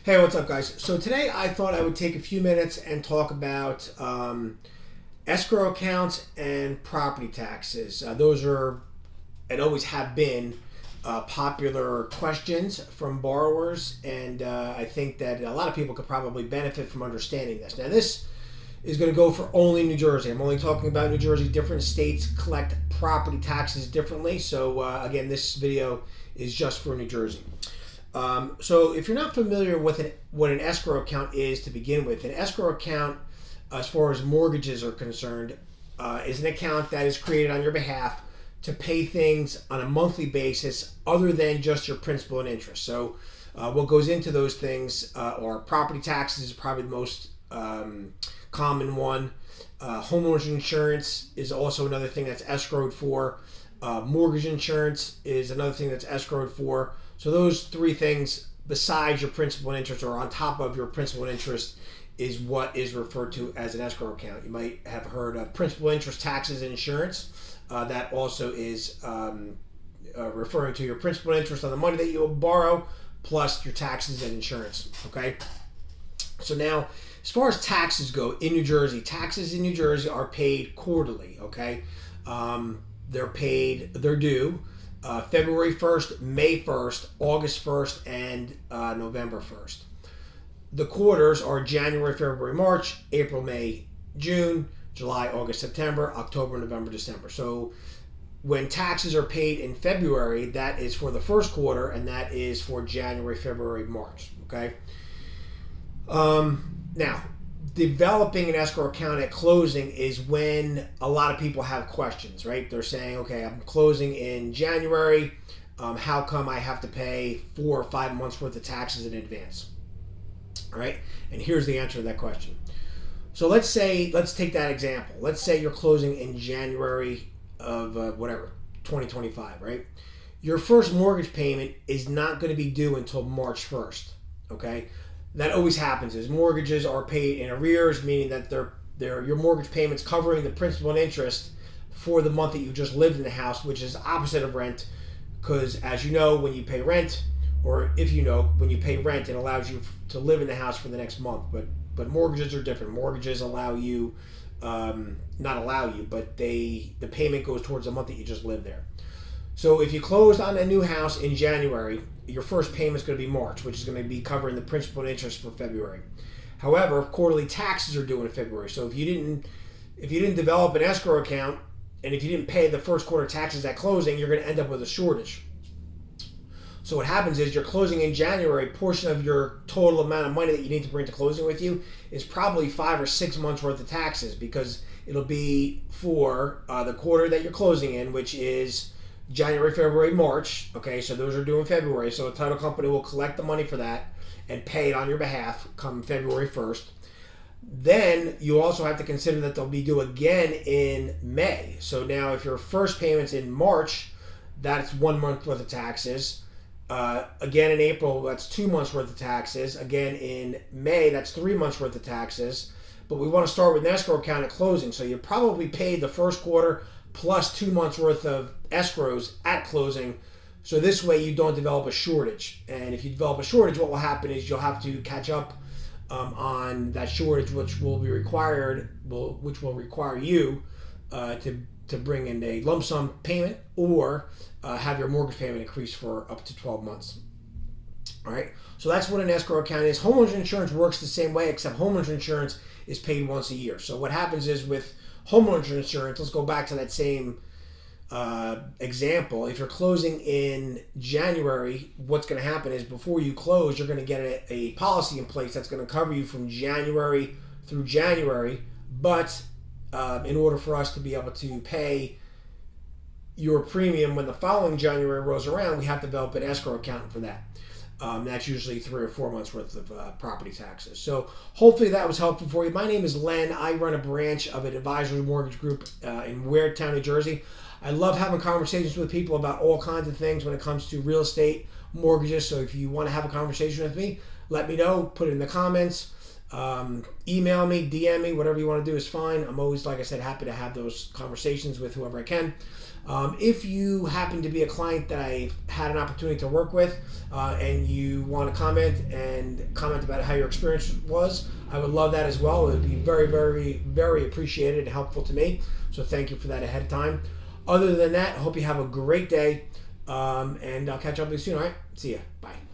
Hey, what's up, guys? So today I thought I would take a few minutes and talk about escrow accounts and property taxes. Those are and always have been popular questions from borrowers, and I think that a lot of people could probably benefit from understanding this. Now, this is going to go for only New Jersey. I'm only talking about New Jersey. Different states collect property taxes differently. So again, this video is just for New Jersey. So if you're not familiar with what an escrow account is to begin with, an escrow account, as far as mortgages are concerned, is an account that is created on your behalf to pay things on a monthly basis other than just your principal and interest. So what goes into those things are property taxes is probably the most common one. Homeowners insurance is also another thing that's escrowed for. Mortgage insurance is another thing that's escrowed for. So those three things, besides your principal and interest, or on top of your principal and interest, is what is referred to as an escrow account. You might have heard of principal, interest, taxes, and insurance. That also is referring to your principal and interest on the money that you will borrow, plus your taxes and insurance. Okay. So now, as far as taxes go in New Jersey, taxes in New Jersey are paid quarterly. Okay. They're due February 1st, May 1st, August 1st, and November 1st. The quarters are January, February, March, April, May, June, July, August, September, October, November, December. So when taxes are paid in February, that is for the first quarter, and that is for January, February, March. Okay. Now, developing an escrow account at closing is when a lot of people have questions, right? They're saying, okay, I'm closing in January. How come I have to pay 4 or 5 months worth of taxes in advance? All right. And here's the answer to that question. So let's take that example. Let's say you're closing in January of 2025, right? Your first mortgage payment is not going to be due until March 1st. Okay. That always happens is mortgages are paid in arrears, meaning that your mortgage payments covering the principal and interest for the month that you just lived in the house, which is opposite of rent, because as you know, when you pay rent, or if you know, when you pay rent, it allows you to live in the house for the next month. But mortgages are different. Mortgages allow you, not allow you, but the payment goes towards the month that you just lived there. So if you closed on a new house in January, your first payment is going to be March, which is going to be covering the principal and interest for February. However, quarterly taxes are due in February. So if you didn't develop an escrow account, and if you didn't pay the first quarter taxes at closing, you're going to end up with a shortage. So what happens is you're closing in January, portion of your total amount of money that you need to bring to closing with you is probably 5 or 6 months worth of taxes, because it'll be for the quarter that you're closing in, which is January, February, March. Okay, so those are due in February. So the title company will collect the money for that and pay it on your behalf come February 1st. Then you also have to consider that they'll be due again in May. So now if your first payment's in March, that's 1 month worth of taxes. Again in April, that's 2 months worth of taxes. Again in May, that's 3 months worth of taxes. But we want to start with an escrow account at closing. So you probably paid the first quarter plus 2 months worth of escrows at closing. So this way you don't develop a shortage. And if you develop a shortage, what will happen is you'll have to catch up on that shortage, which will require you to bring in a lump sum payment, or have your mortgage payment increase for up to 12 months. All right. So that's what an escrow account is. Homeowners insurance works the same way, except homeowners insurance is paid once a year. So what happens is with homeowners insurance, let's go back to that same example. If you're closing in January, what's going to happen is before you close, you're going to get a policy in place that's going to cover you from January through January. But in order for us to be able to pay your premium when the following January rolls around, we have to develop an escrow account for that. That's usually 3 or 4 months worth of property taxes. So hopefully that was helpful for you. My name is Len. I run a branch of an advisory mortgage group in Waretown, New Jersey. I love having conversations with people about all kinds of things when it comes to real estate, mortgages. So if you want to have a conversation with me, let me know. Put it in the comments. email me, DM me, whatever you want to do is fine. I'm always, like I said, happy to have those conversations with whoever I can. If you happen to be a client that I had an opportunity to work with and you want to comment about how your experience was, I would love that as well. It would be very, very, very appreciated and helpful to me. So thank you for that ahead of time. Other than that, I hope you have a great day, and I'll catch up with you soon. All right, see ya. Bye.